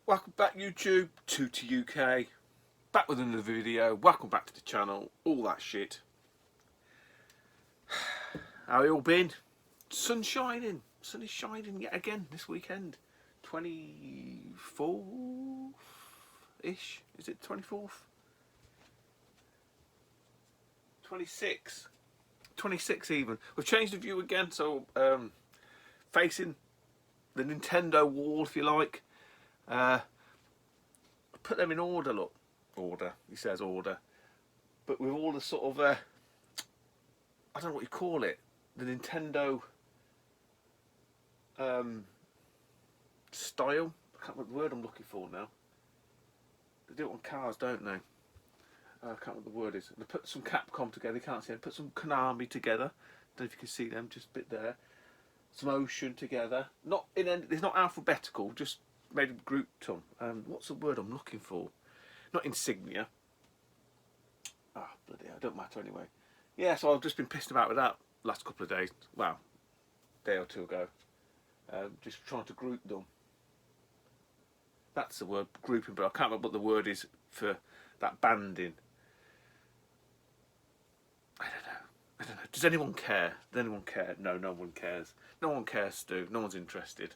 Welcome back YouTube, Tutti UK, back with another video, welcome back to the channel, all that shit. How you all been? Sun's shining, sun is shining yet again this weekend. 24th-ish, is it 24th? 26, 26 even. We've changed the view again, so facing the Nintendo wall if you like. Put them in order, look. Order, he says order. But with all the sort of, I don't know what you call it, the Nintendo style. I can't remember the word I'm looking for now. They do it on cars, don't they? I can't remember the word is. They put some Capcom together, you can't see it. Put some Konami together. Don't know if you can see them, just a bit there. Some Ocean together. Not in any, it's not alphabetical, just made a group ton. What's the word I'm looking for? Not insignia. Ah, bloody hell, don't matter anyway. Yeah, so I've just been pissed about with that last couple of days. Well, day or two ago. Just trying to group them. That's the word, grouping, but I can't remember what the word is for that banding. I don't know. Does anyone care? Does anyone care? No, no one cares. No one cares, Stu. No one's interested.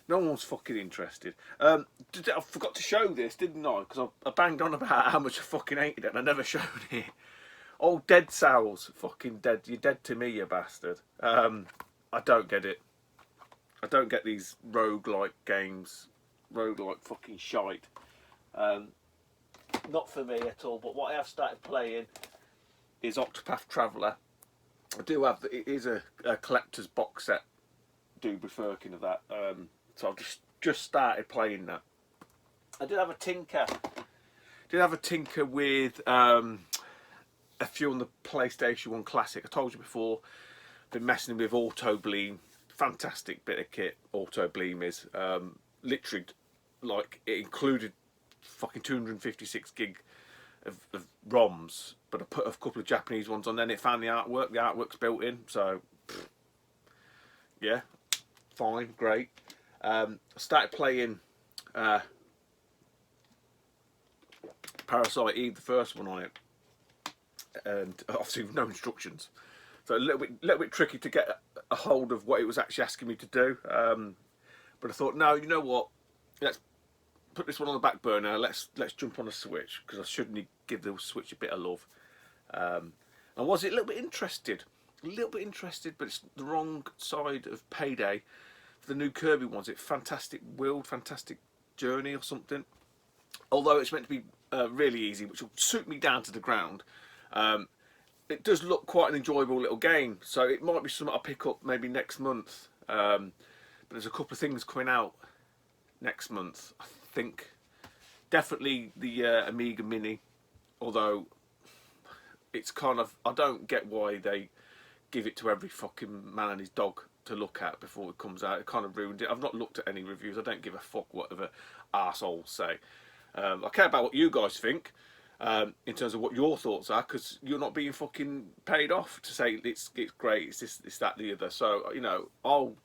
No one's fucking interested. I forgot to show this, didn't I? Because I banged on about how much I fucking hated it and I never showed it. Oh, Dead Cells. Fucking dead. You're dead to me, you bastard. I don't get it. I don't get these roguelike games. Roguelike fucking shite. Not for me at all. But what I have started playing is Octopath Traveler. I do have, it is a collector's box set. Do be firking of that. So I've just started playing that. I did have a tinker. With a few on the PlayStation 1 Classic. I told you before, been messing with Auto Bleem. Fantastic bit of kit, Auto Bleem is. Literally, like, it included fucking 256 gig of ROMs, but I put a couple of Japanese ones on, then it found the artwork's built in, so yeah, fine, great. I started playing Parasite Eve, the first one on it, and obviously with no instructions, so a little bit tricky to get a hold of what it was actually asking me to do. But I thought, no, you know what? Let's put this one on the back burner. Let's jump on a Switch, because I shouldn't give the Switch a bit of love. And was it a little bit interested? But it's the wrong side of payday. The new Kirby ones, it Fantastic World, Fantastic Journey or something. Although it's meant to be really easy, which will suit me down to the ground. It does look quite an enjoyable little game, so it might be something I'll pick up maybe next month. But there's a couple of things coming out next month. I think definitely the Amiga Mini, although it's kind of, I don't get why they give it to every fucking man and his dog to look at before it comes out. It kind of ruined it. I've not looked at any reviews. I don't give a fuck whatever arseholes say. I care about what you guys think, in terms of what your thoughts are, because you're not being fucking paid off to say it's great, it's this, it's that, the other. So, you know, I'll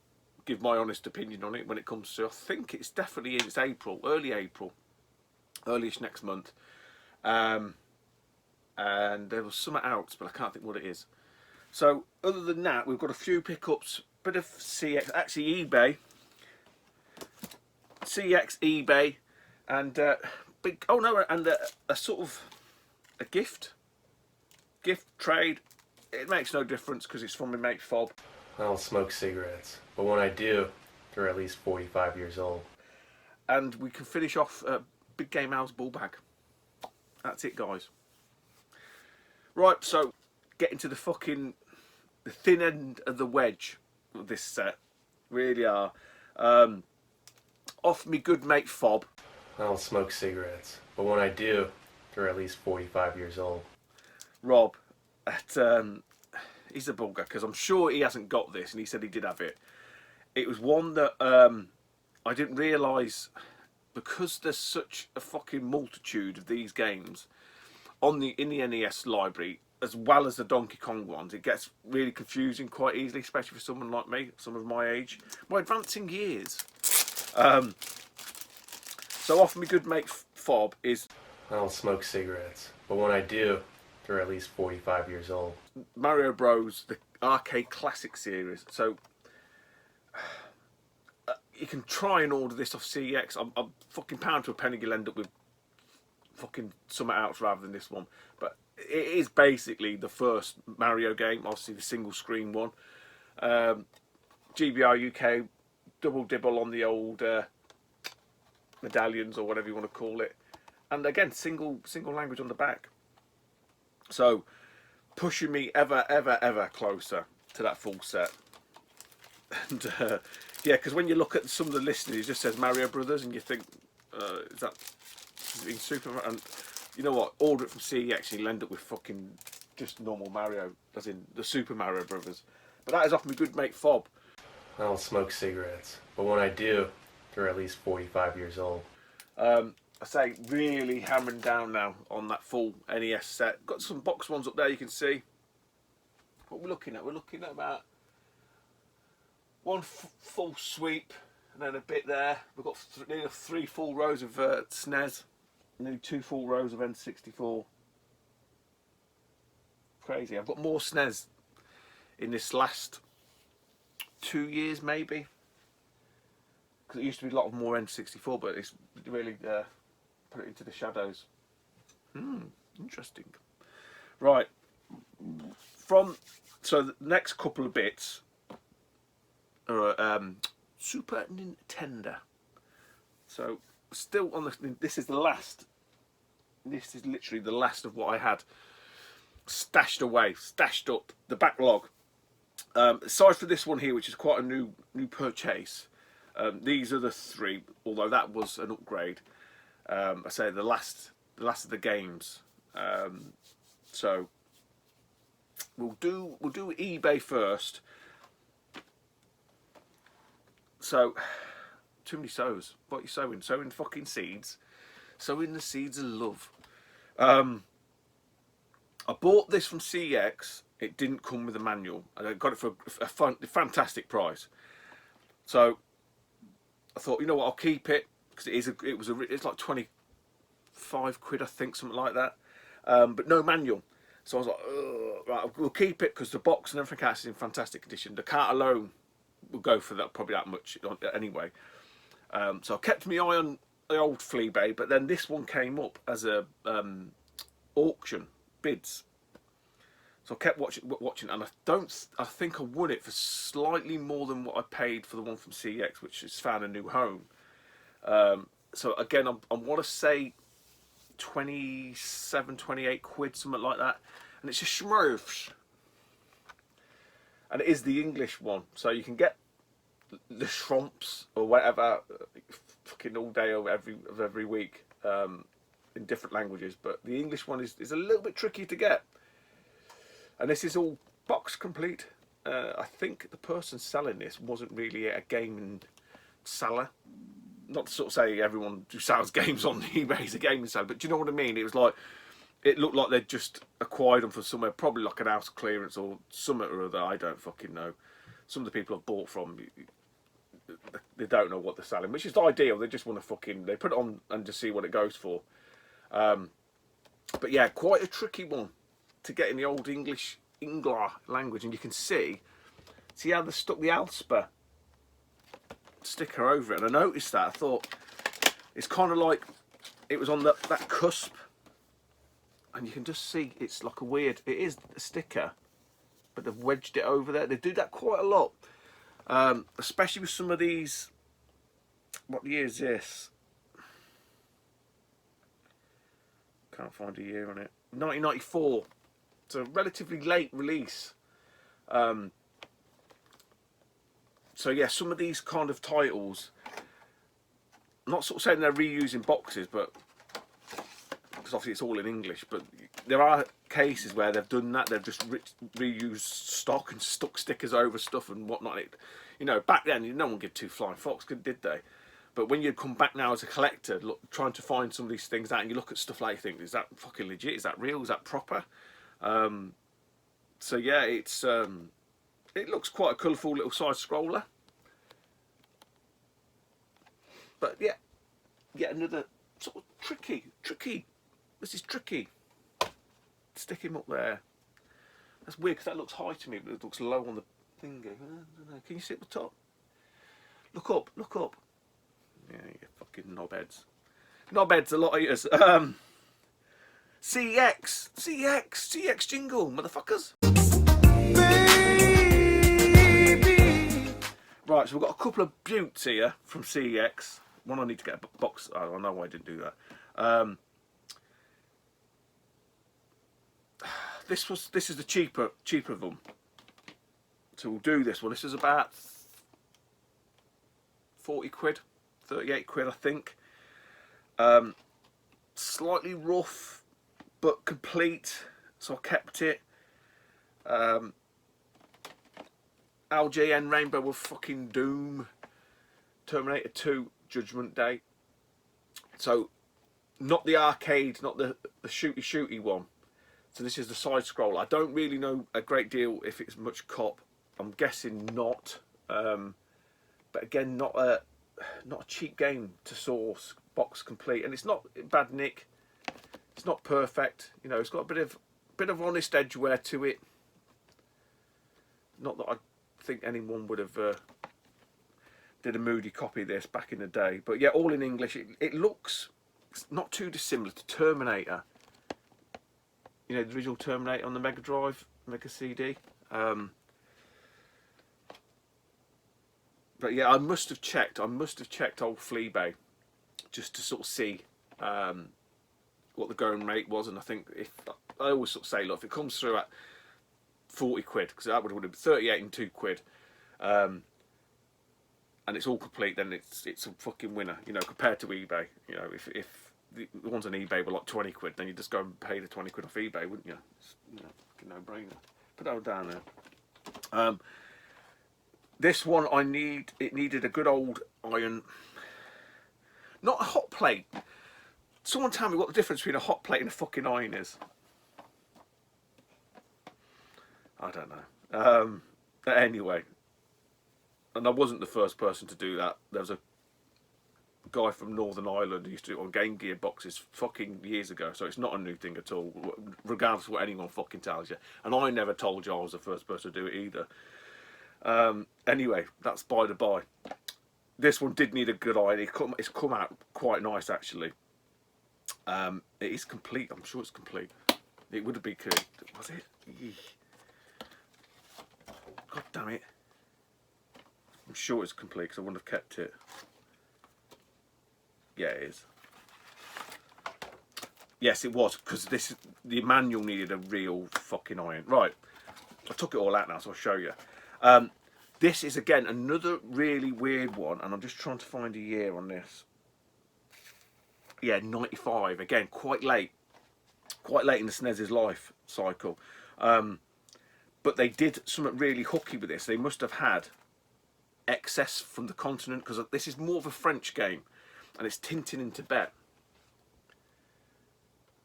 give my honest opinion on it when it comes to, I think it's definitely in, it's April, early-ish next month. And there was something else, but I can't think what it is. So, other than that, we've got a few pickups, bit of CX, actually eBay, and big, oh no, and a sort of a gift trade. It makes no difference because it's from my mate Fob. I don't smoke cigarettes, but when I do, they're at least 45 years old. And we can finish off Big Game House ball bag. That's it, guys. Right, so getting to the thin end of the wedge of this set. Really are. Off me good mate Fob. I don't smoke cigarettes, but when I do, they're at least 45 years old. Rob, he's a bugger, because I'm sure he hasn't got this, and he said he did have it. It was one that I didn't realise, because there's such a fucking multitude of these games in the NES library, as well as the Donkey Kong ones, it gets really confusing quite easily, especially for someone like me, someone of my age, my advancing years. So off my good mate fob is I don't smoke cigarettes, but when I do, they're at least 45 years old. Mario Bros, the arcade classic series. So you can try and order this off CEX. I'm fucking pound to a penny you'll end up with fucking something else rather than this one. But it is basically the first Mario game, obviously the single screen one. GBR UK, double dibble on the old medallions or whatever you want to call it. And again, single language on the back. So pushing me ever closer to that full set. And yeah, because when you look at some of the listings, it just says Mario Brothers, and you think, is that in Super Mario? And you know what? Order it from CEX, and you'll end up with fucking just normal Mario, as in the Super Mario Brothers. But that is off my good mate fob. I don't smoke cigarettes, but when I do, they're at least 45 years old. I say really hammering down now on that full NES set. Got some box ones up there you can see. What we're looking at? We're looking at about one full sweep and then a bit there. We've got nearly 3 full rows of SNES, nearly 2 full rows of N64. Crazy. I've got more SNES in this last 2 years maybe. Because it used to be a lot of more N64, but it's really put it into the shadows. Interesting. Right. So the next couple of bits are Super Nintendo. So still on this is the last. This is literally the last of what I had stashed up the backlog. Aside for this one here, which is quite a new purchase. These are the 3, although that was an upgrade. I say the last of the games. So we'll do eBay first. So too many sows. What are you sowing? Sowing fucking seeds. Sowing the seeds of love. I bought this from CEX. It didn't come with a manual. I got it for a fantastic price. So I thought, you know what, I'll keep it because it's like 25 quid, I think, something like that. But no manual. So I was like, right, we'll keep it because the box and everything else is in fantastic condition. The cart alone will go for that, probably that much anyway. So I kept my eye on the old Fleabay, but then this one came up as a auction bids. So I kept watching, and I think I won it for slightly more than what I paid for the one from CEX, which has found a new home. So again, I want to say 27, 28 quid, something like that. And it's a Schmurfs. And it is the English one. So you can get the Schromps or whatever fucking all day of every week in different languages. But the English one is a little bit tricky to get. And this is all box complete. I think the person selling this wasn't really a gaming seller. Not to sort of say everyone who sells games on eBay is a gaming seller, but do you know what I mean? It was like, it looked like they'd just acquired them from somewhere, probably like an house clearance or something or other. I don't fucking know. Some of the people I've bought from, they don't know what they're selling, which is ideal. They just want to they put it on and just see what it goes for. But yeah, quite a tricky one to get in the old English language, and you can see how they stuck the Alspa sticker over it. And I noticed that. I thought it's kind of like it was on that cusp, and you can just see it's like it is a sticker, but they've wedged it over there. They do that quite a lot, especially with some of these. What year is this? Can't find a year on it. 1994. It's a relatively late release. So yeah, some of these kind of titles, I'm not sort of saying they're reusing boxes, but because obviously it's all in English, but there are cases where they've done that. They've just reused stock and stuck stickers over stuff and whatnot. You know, back then, no one gave 2 flying fox, did they? But when you come back now as a collector, trying to find some of these things out, and you look at stuff like, you think, is that fucking legit? Is that real? Is that proper? So yeah, it looks quite a colourful little side scroller. But yeah, another sort of tricky. This is tricky. Stick him up there. That's weird because that looks high to me, but it looks low on the finger. I don't know. Can you see at the top? Look up. Yeah, you fucking knobheads. Knobheads, a lot of eaters. CX jingle, motherfuckers. Baby. Right, so we've got a couple of buttes here from CX. One I need to get a box. Oh, I know why I didn't do that. This is the cheaper of them. So we'll do this one. This is about 40 quid, 38 quid, I think. Slightly rough, but complete. So I kept it. LJN Rainbow of fucking Doom. Terminator 2 Judgment Day. So not the arcade, not the shooty one. So this is the side scroll. I don't really know a great deal if it's much cop. I'm guessing not. But again, not a cheap game to source, box complete, and it's not bad nick. It's not perfect. You know, it's got a bit of honest edgeware to it. Not that I think anyone would have did a moody copy of this back in the day, but yeah, all in English. It looks not too dissimilar to Terminator. You know, the original Terminator on the Mega Drive, Mega CD. But yeah, I must have checked old Fleabay just to sort of see what the going rate was, and I think I always sort of say, look, if it comes through at 40 quid, because that would have been 38 and 2 quid, and it's all complete, then it's a fucking winner, you know, compared to eBay. You know, if the ones on eBay were like 20 quid, then you just go and pay the 20 quid off eBay, wouldn't you? It's, you know, no brainer. Put that down there. This one it needed a good old iron, not a hot plate. Someone tell me what the difference between a hot plate and a fucking iron is. I don't know. Anyway, and I wasn't the first person to do that. There was a guy from Northern Ireland who used to do it on Game Gear boxes fucking years ago, so it's not a new thing at all, regardless of what anyone fucking tells you. And I never told you I was the first person to do it either. Anyway, that's by the by. This one did need a good iron. It's come out quite nice, actually. It is complete. I'm sure it's complete. It would have been good. Was it? Eek. God damn it. I'm sure it's complete because I wouldn't have kept it. Yeah, it is. Yes, it was, because the manual needed a real fucking iron. Right, I took it all out now, so I'll show you. This is, again, another really weird one, and I'm just trying to find a year on this. Yeah, 95. Again, quite late in the SNES's life cycle. But they did something really hooky with this. They must have had excess from the continent, because this is more of a French game, and it's Tintin in Tibet.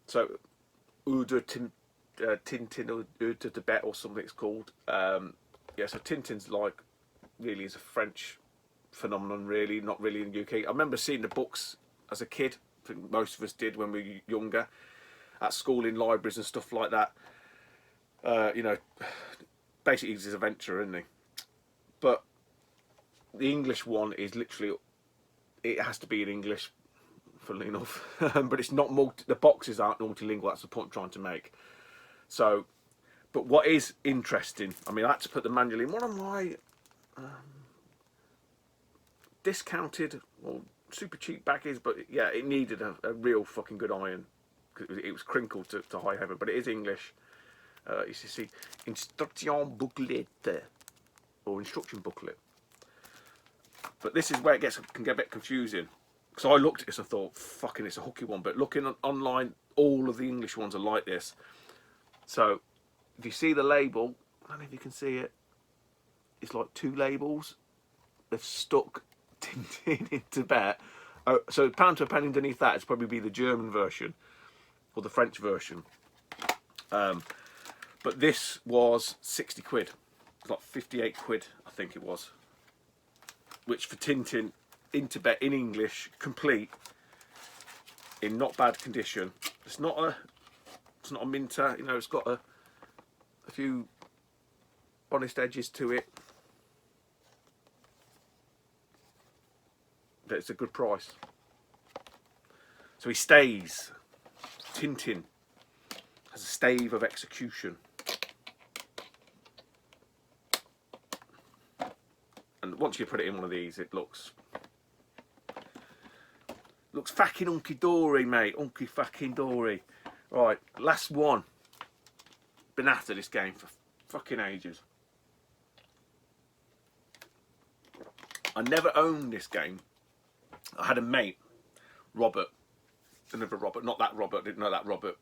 So, Tintin or de Tibet or something it's called. Yeah, so Tintin's like, really is a French phenomenon, really, not really in the UK. I remember seeing the books as a kid. I think most of us did when we were younger, at school, in libraries and stuff like that. You know, basically he's an adventurer, isn't he? But the English one is literally, it has to be in English, funnily enough. But it's not the boxes aren't multilingual, that's the point I'm trying to make. So, but what is interesting, I mean, I had to put the manual in one of my discounted or super cheap baggies, but yeah, it needed a real fucking good iron. It was crinkled to high heaven, but it is English. You see, instruction booklet, or instruction booklet. But this is where it can get a bit confusing. So I looked at this and thought, fucking, it's a hooky one. But looking online, all of the English ones are like this. So if you see the label, I don't know if you can see it. It's like two labels. They've stuck Tintin in Tibet. So pound to a penny underneath that, it's probably be the German version or the French version. But this was 60 quid. It's like 58 quid, I think it was. Which for Tintin in Tibet in English, complete, in not bad condition. It's not a minter, you know. It's got a few honest edges to it, but it's a good price. So he stays. Tintin has a stave of execution. And once you put it in one of these, it looks fucking hunky dory, mate. Hunky fucking dory. Right, last one. Been after this game for fucking ages. I never owned this game. I had a mate, Robert. Another Robert, not that Robert. Didn't know that Robert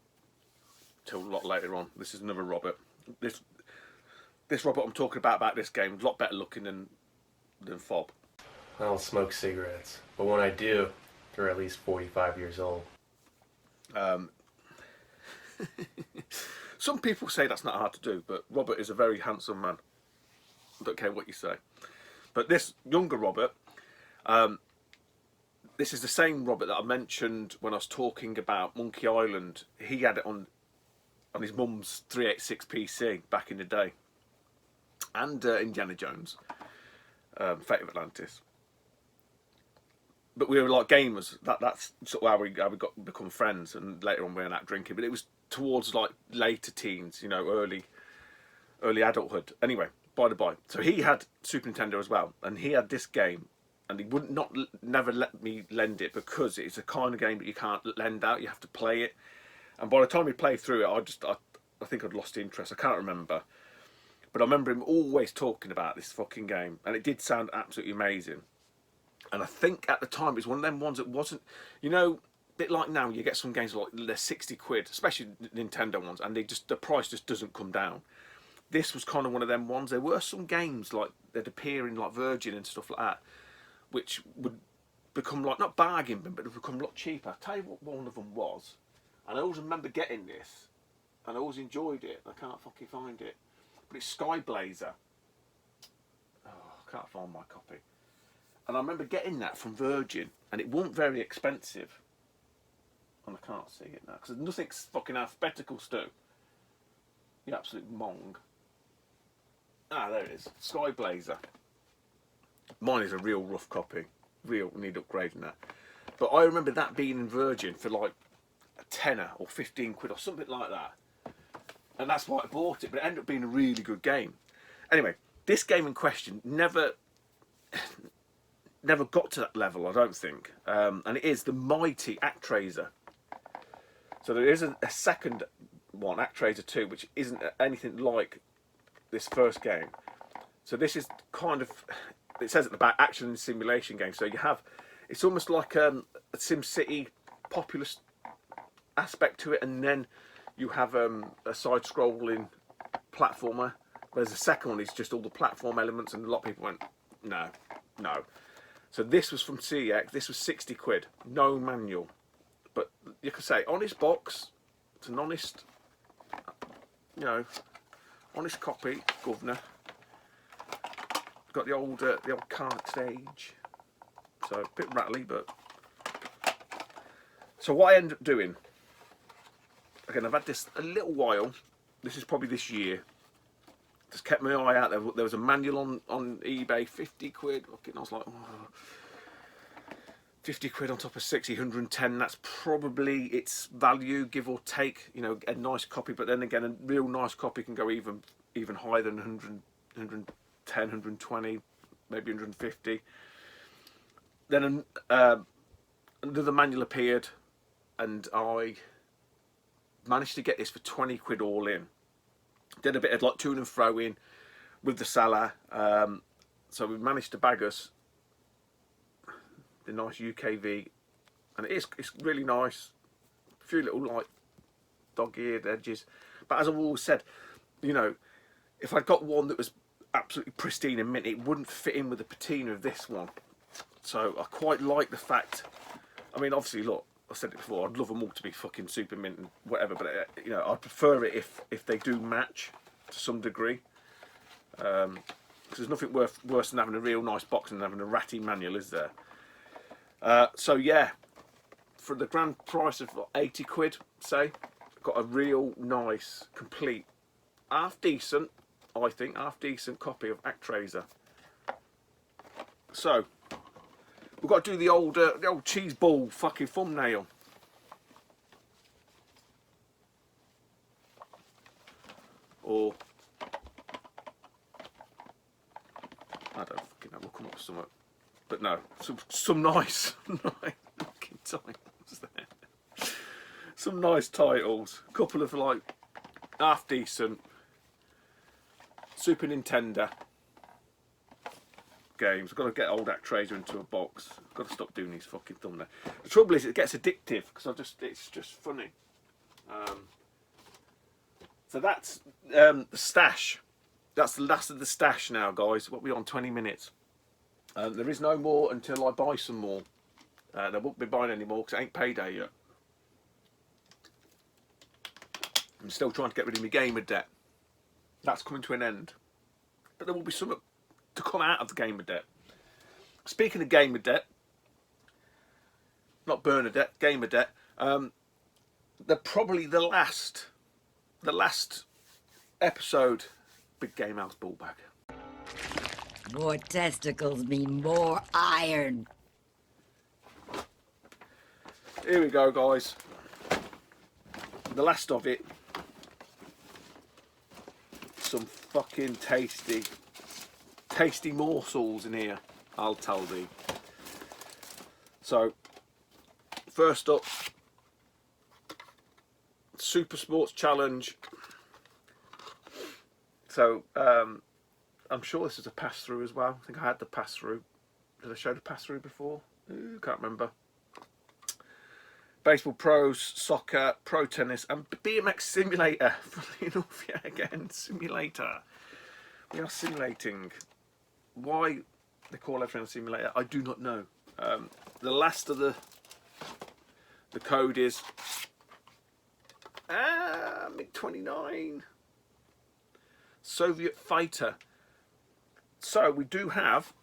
till a lot later on. This is another Robert. This Robert I'm talking about this game, a lot better looking than Fob. I don't smoke cigarettes, but when I do, they're at least 45 years old. Some people say that's not hard to do, but Robert is a very handsome man. I don't care what you say. But this younger Robert, this is the same Robert that I mentioned when I was talking about Monkey Island. He had it on his mum's 386 PC back in the day. And Indiana Jones, Fate of Atlantis. But we were like gamers. That's sort of how we become friends, and later on we went out drinking. But it was towards like later teens, you know, early adulthood. Anyway, by the by, so he had Super Nintendo as well, and he had this game, and he would never let me lend it because it's a kind of game that you can't lend out. You have to play it, and by the time we played through it, I think I'd lost interest. I can't remember, but I remember him always talking about this fucking game, and it did sound absolutely amazing. And I think at the time it was one of them ones that wasn't, you know, a bit like now you get some games like they're 60 quid, especially Nintendo ones, and the price just doesn't come down. This was kind of one of them ones. There were some games like they'd appear in like Virgin and stuff like that, which would become like not bargain bin, but would become a lot cheaper. I'll tell you what one of them was, and I always remember getting this, and I always enjoyed it. I can't fucking find it, but it's Sky Blazer. Oh, I can't find my copy. And I remember getting that from Virgin, and it wasn't very expensive. And I can't see it now because nothing's fucking alphabetical, Stu. You absolute mong. Ah, there it is. Sky Blazer. Mine is a real rough copy. Real, need upgrading that. But I remember that being in Virgin for like a tenner or 15 quid or something like that. And that's why I bought it, but it ended up being a really good game. Anyway, this game in question never got to that level, I don't think. And it is the mighty Actraiser. So there is a second one, Actraiser 2, which isn't anything like this first game. So this is kind of, it says at the back, action and simulation game. So you have, it's almost like a SimCity populous aspect to it, and then you have a side-scrolling platformer. Whereas the second one is just all the platform elements, and a lot of people went, no. So this was from CX, this was 60 quid, no manual. But you could say, honest box, it's an honest, you know, honest copy, governor. Got the old cart stage. So a bit rattly, but. So what I ended up doing, again, I've had this a little while, this is probably this year. Just kept my eye out. There was a manual on eBay, 50 quid. I was like, oh, 50 quid on top of 60, 110. That's probably its value, give or take. You know, a nice copy, but then again, a real nice copy can go even higher than 100, 110, 120, maybe 150. Then another manual appeared, and I managed to get this for 20 quid all in. Did a bit of like to and fro in with the seller, so we managed to bag us the nice UKV, and it's really nice. A few little like dog-eared edges, but as I've always said, you know, if I'd got one that was absolutely pristine and mint, it wouldn't fit in with the patina of this one. So I quite like the fact. I mean, obviously, look, I said it before, I'd love them all to be fucking super mint and whatever, but you know, I'd prefer it if they do match to some degree. Because there's nothing worse than having a real nice box and having a ratty manual, is there? So yeah, for the grand price of 80 quid, say, got a real nice, complete, half decent copy of Actraiser. So we've got to do the old cheese ball fucking thumbnail. Or I don't fucking know, we'll come up with something. But no, some nice fucking titles there. Some nice titles. A couple of like half decent Super Nintendo games. I've got to get old Actraiser into a box. I've got to stop doing these fucking thumbnails. The trouble is it gets addictive because it's just funny. So that's the stash. That's the last of the stash now, guys. What we on 20 minutes. There is no more until I buy some more. I won't be buying any more because it ain't payday yet. I'm still trying to get rid of my gamer debt. That's coming to an end. But there will be something to come out of the gamer debt. Speaking of gamer debt, not Bernadette, gamer debt. They're probably the last episode. Big Game House ball bag. More testicles mean more iron. Here we go, guys. The last of it. Some fucking tasty morsels in here, I'll tell thee. So, first up, Super Sports Challenge. So, I'm sure this is a pass-through as well. I think I had the pass-through. Did I show the pass-through before? Ooh, can't remember. Baseball Pros, Soccer, Pro Tennis, and BMX Simulator. Funny enough, yeah, again, Simulator. We are simulating. Why they call everything a simulator, I do not know. The last of the code is MiG-29 Soviet fighter. So we do have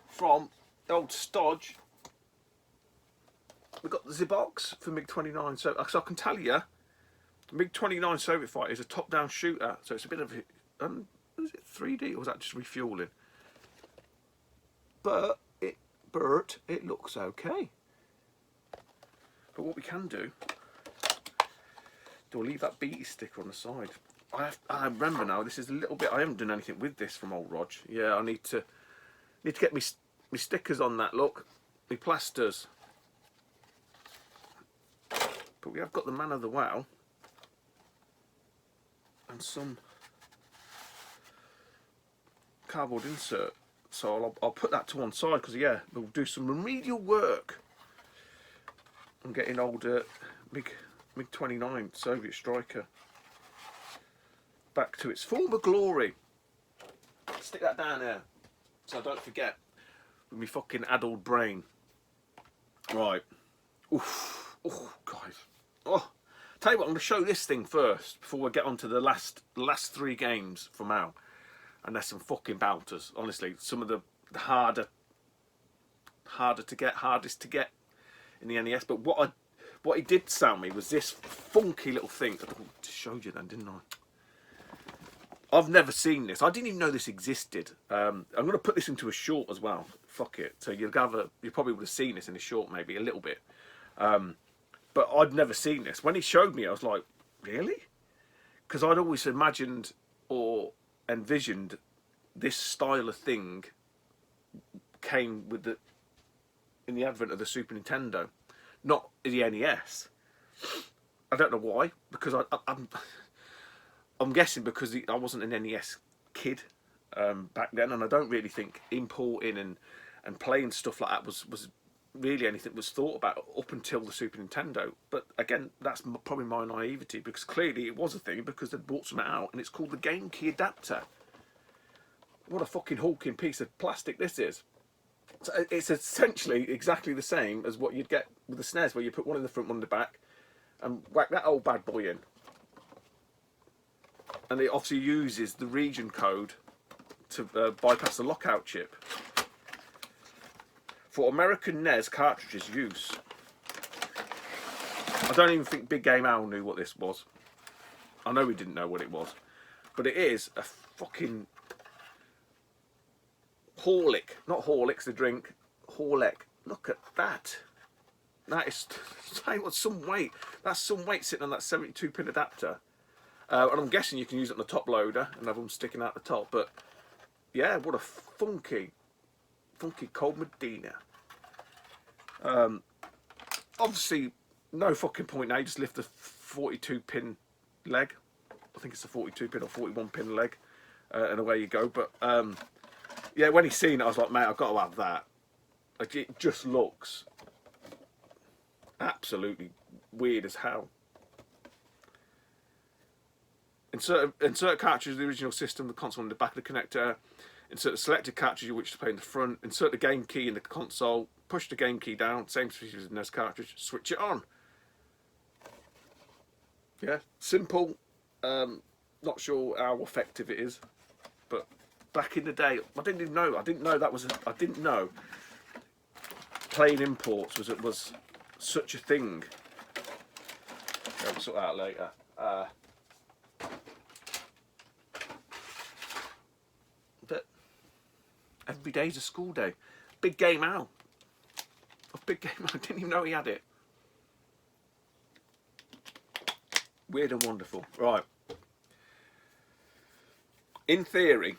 from old Stodge, we've got the Zibox for MiG-29. So I can tell you, MiG-29 Soviet fighter is a top-down shooter. So it's a bit of is it 3D or was that just refueling? But it looks okay. But what we can do, we'll leave that BT sticker on the side. I remember now. This is a little bit. I haven't done anything with this from old Rog. Yeah, I need to get me stickers on that. Look, me plasters. But we have got the Man of the Wow and some cardboard insert. So I'll put that to one side because yeah, we'll do some remedial work. I'm getting older. MiG-29 Soviet striker back to its former glory. Stick that down there so I don't forget with my fucking addled brain. Right. Oof. Oh, guys. Oh, tell you what, I'm going to show this thing first before we get on to the last 3 games from Al. And there's some fucking bouters. Honestly, some of the hardest to get in the NES. But what he did sell me was this funky little thing. I just showed you then, didn't I? I've never seen this. I didn't even know this existed. I'm going to put this into a short as well. Fuck it. So you probably would have seen this in a short, maybe a little bit. But I'd never seen this. When he showed me, I was like, really? Because I'd always imagined or envisioned this style of thing came with in the advent of the Super Nintendo, not the NES. I don't know why, because I'm guessing because I wasn't an NES kid back then, and I don't really think importing and playing stuff like that was really anything that was thought about up until the Super Nintendo. But again, that's probably my naivety, because clearly it was a thing because they'd brought something out, and it's called the Game Key adapter. What a fucking hulking piece of plastic this is. So it's essentially exactly the same as what you'd get with the SNES, where you put one in the front, one in the back, and whack that old bad boy in. And it obviously uses the region code to bypass the lockout chip. for American NES cartridges use. I don't even think Big Game Al knew what this was. I know he didn't know what it was. But it is a fucking Horlick. Not Horlicks, the drink. Horlick. Look at that. That is some weight. That's some weight sitting on that 72-pin adapter. And I'm guessing you can use it on the top loader and have them sticking out the top. But yeah, what a funky Cold Medina. Obviously, no fucking point now. You just lift the 42-pin leg. I think it's a 42-pin or 41-pin leg, and away you go. But yeah, when he's seen it, I was like, mate, I've got to have that. Like, it just looks absolutely weird as hell. Insert cartridge of the original system, the console in the back of the connector. Insert the selected cartridge you wish to play in the front. Insert the game key in the console. Push the game key down. Same procedure as the NES cartridge. Switch it on. Yeah, simple. Not sure how effective it is, but back in the day, I didn't even know. I didn't know that was. I didn't know playing imports was such a thing. I'll sort that out later. But every day's a school day. Big Game Al. A Big Game Al. I didn't even know he had it. Weird and wonderful. Right. In theory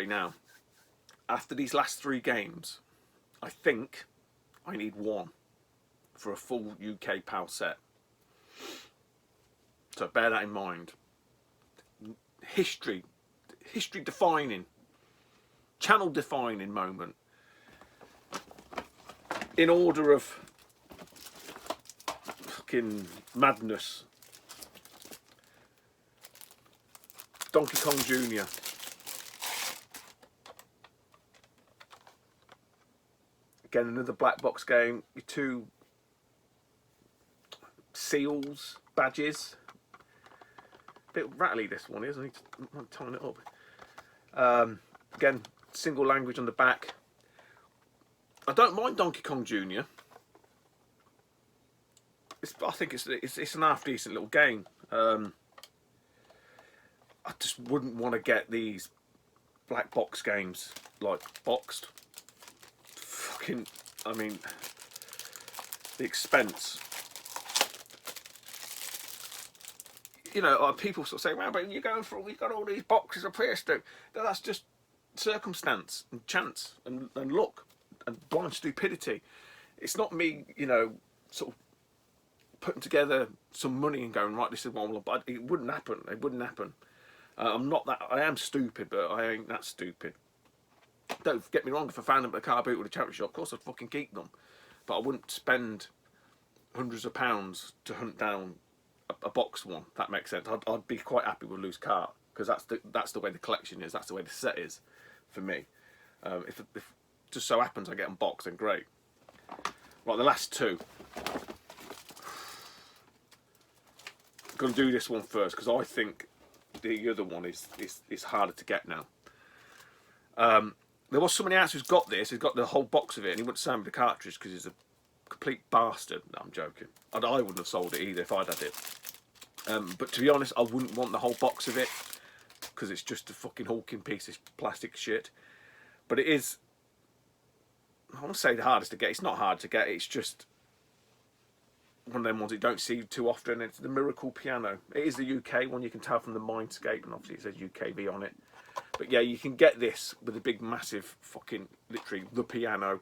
now, after these last 3 games, I think I need 1 for a full UK PAL set. So bear that in mind. History defining, channel defining moment. In order of fucking madness. Donkey Kong Jr. Again, another black box game. Your 2 seals, badges. Bit rattly this one is. I need to tighten it up. Again, single language on the back. I don't mind Donkey Kong Jr. I think it's an half decent little game. I just wouldn't want to get these black box games like boxed. Fucking, I mean, the expense. You know, people sort of say, "Well, but you're going for you've got all these boxes of PS2." That's just circumstance and chance and luck and blind stupidity. It's not me, you know, sort of putting together some money and going, right, this is what I want. But it wouldn't happen. It wouldn't happen. I'm not that. I am stupid, but I ain't that stupid. Don't get me wrong. If I found them at a car boot with a charity shop, of course I'd fucking keep them. But I wouldn't spend hundreds of pounds to hunt down a box one. If that makes sense. I'd be quite happy with a loose cart because that's the way the collection is. That's the way the set is for me. If just so happens I get them boxed, then great. Right, the last 2. I'm gonna do this one first because I think the other one is harder to get now. There was somebody else who's got this. He's got the whole box of it, and he wouldn't sell me the cartridge because he's a complete bastard. No, I'm joking. I wouldn't have sold it either if I'd had it. But to be honest, I wouldn't want the whole box of it because it's just a fucking hulking piece of plastic shit. But it is. I want to say the hardest to get. It's not hard to get. It's just one of them ones you don't see too often. It's the Miracle Piano. It is the UK one. You can tell from the Mindscape, and obviously it says UKV on it. But yeah, you can get this with a big, massive fucking, literally, the piano.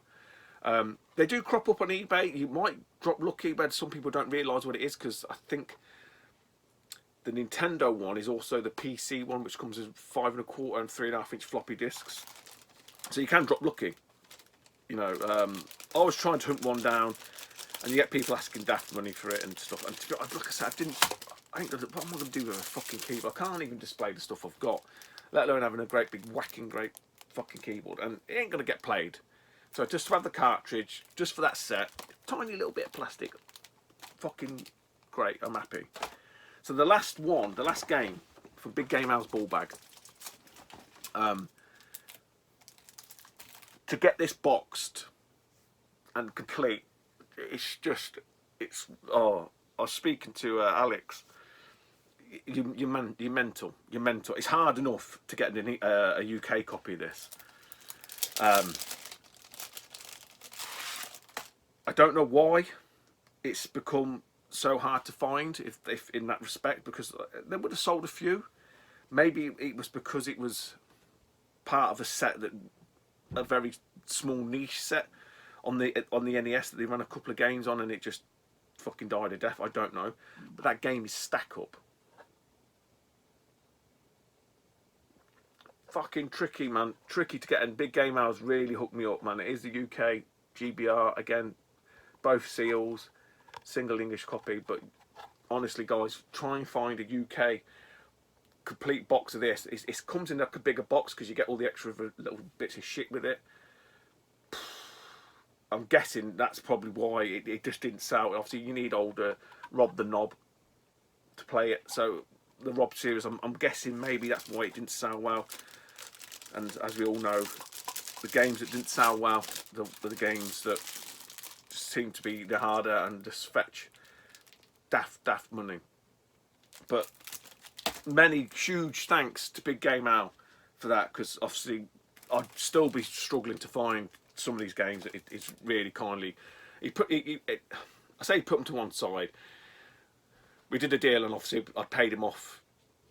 They do crop up on eBay. You might drop lucky, but some people don't realise what it is because I think the Nintendo one is also the PC one, which comes with 5 1/4 and 3.5 inch floppy disks. So you can drop lucky. You know, I was trying to hunt one down, and you get people asking daft money for it and stuff. And to be honest, like I said, I ain't gonna. What am I gonna do with a fucking keyboard? I can't even display the stuff I've got, let alone having a great big whacking great fucking keyboard, and it ain't gonna get played. So just to have the cartridge, just for that set, tiny little bit of plastic, fucking great. I'm happy. So the last one, the last game for Big Game Al's ball bag. to get this boxed and complete, it's just, it's, oh, I was speaking to Alex. You're mental. You're mental. It's hard enough to get a UK copy of this. I don't know why it's become so hard to find, if in that respect, because they would have sold a few. Maybe it was because it was part of a set, that a very small niche set on the NES that they ran a couple of games on, and it just fucking died a death. I don't know, but that game is Stack Up. Fucking tricky, man. Tricky to get in. Big Game Hours really hooked me up, man. It is the UK GBR again. Both seals, single English copy. But honestly, guys, try and find a UK complete box of this. It comes in like a bigger box because you get all the extra little bits of shit with it. I'm guessing that's probably why it just didn't sell. Obviously, you need older Rob the Knob to play it. So the Rob series, I'm guessing maybe that's why it didn't sell well. And as we all know, the games that didn't sell well, the games that just seem to be the harder and just fetch daft money. But many huge thanks to Big Game Al for that, because obviously I'd still be struggling to find some of these games that it's really kindly. I say he put them to one side. We did a deal, and obviously I paid him off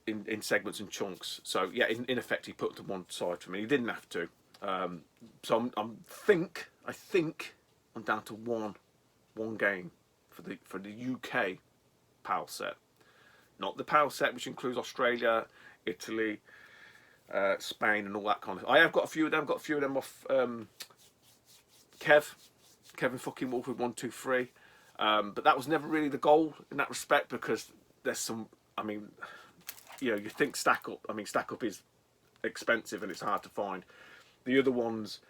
in segments and chunks. So yeah, in effect, he put them to one side for me. He didn't have to. So I think I'm down to one game for the UK PAL set, not the PAL set, which includes Australia, Italy, Spain, and all that kind of. I have got a few of them. Got a few of them off Kevin fucking Wolf with 123. But that was never really the goal in that respect, because there's some. I mean, you know, you think Stack Up. I mean, Stack Up is expensive and it's hard to find. The other ones,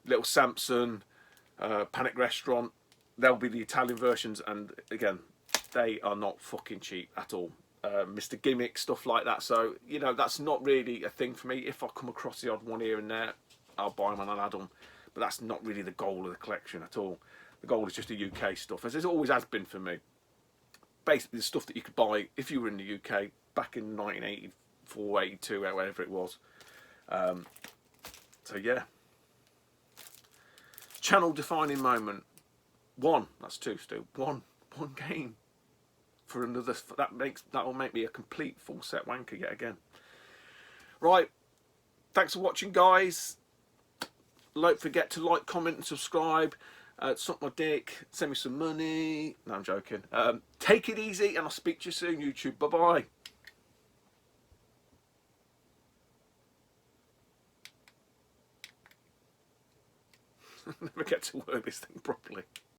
Little Samson, Panic Restaurant, they'll be the Italian versions, and again, they are not fucking cheap at all. Mr. Gimmick, stuff like that. So, you know, that's not really a thing for me. If I come across the odd one here and there, I'll buy them and I'll add them. But that's not really the goal of the collection at all. The goal is just the UK stuff, as it always has been for me. Basically, the stuff that you could buy if you were in the UK back in 1984, 82, whatever it was. So yeah. Channel defining moment. That's two, Stu. One game for another. That will make me a complete full set wanker yet again. Right. Thanks for watching, guys. Don't forget to like, comment, and subscribe. Suck my dick. Send me some money. No, I'm joking. Take it easy, and I'll speak to you soon, YouTube. Bye bye. Never get to work this thing properly.